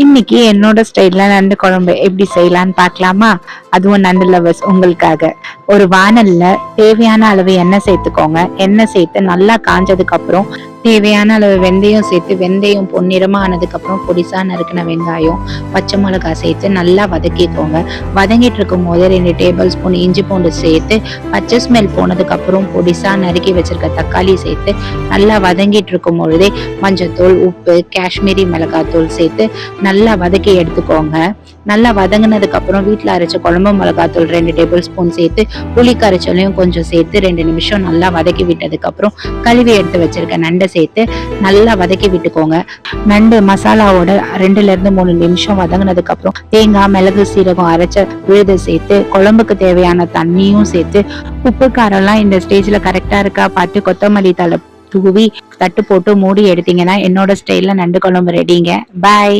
இன்னைக்கு என்னோட ஸ்டைல்ல நண்டு குழம்பு எப்படி செய்யலாம்னு பார்க்கலாமா? அதுவும் நண்டு லவர்ஸ் உங்களுக்காக. ஒரு வாணல்ல தேவையான அளவு எண்ணெய் சேர்த்துக்கோங்க. எண்ணெய் சேர்த்து நல்லா காஞ்சதுக்கு அப்புறம் தேவையான அளவு வெந்தயம் சேர்த்து, வெந்தயம் பொன்னிறமா ஆனதுக்கு அப்புறம் பொடிசா நறுக்கின வெங்காயம், பச்சை மிளகாய் சேர்த்து நல்லா வதக்கிக்கோங்க. வதங்கிட்டு இருக்கும் போது 2 டேபிள் ஸ்பூன் இஞ்சி பூண்டு சேர்த்து, பச்சை ஸ்மெல் போனதுக்கு அப்புறம் பொடிசா நறுக்கி வச்சிருக்க தக்காளி சேர்த்து நல்லா வதங்கிட்டு இருக்கும் பொழுதே மஞ்சத்தூள், உப்பு, காஷ்மீரி மிளகாய் தூள் சேர்த்து நல்லா வதக்கி எடுத்துக்கோங்க. நல்லா வதங்கினதுக்கு அப்புறம் வீட்டுல அரைச்ச குழம்பு மிளகாத்தூள் 2 டேபிள் ஸ்பூன் சேர்த்து, புளி கரைச்சலையும் கொஞ்சம் சேர்த்து 2 நிமிஷம் நல்லா வதக்கி விட்டதுக்கு அப்புறம் கழுவி எடுத்து வச்சிருக்க நண்டை சேர்த்து நல்லா வதக்கி விட்டுக்கோங்க. நண்டு மசாலாவோட 2ல இருந்து 3 நிமிஷம் வதங்கினதுக்கு அப்புறம் தேங்காய், மிளகு, சீரகம் அரைச்ச விழுதை சேர்த்து, குழம்புக்கு தேவையான தண்ணியும் சேர்த்து, உப்பு காரம் எல்லாம் இந்த ஸ்டேஜ்ல கரெக்டா இருக்கா பார்த்து கொத்தமல்லி தழை தூவி தட்டு போட்டு மூடி எடுத்தீங்கன்னா என்னோட ஸ்டைல்ல நண்டு குழம்பு ரெடிங்க. பாய்.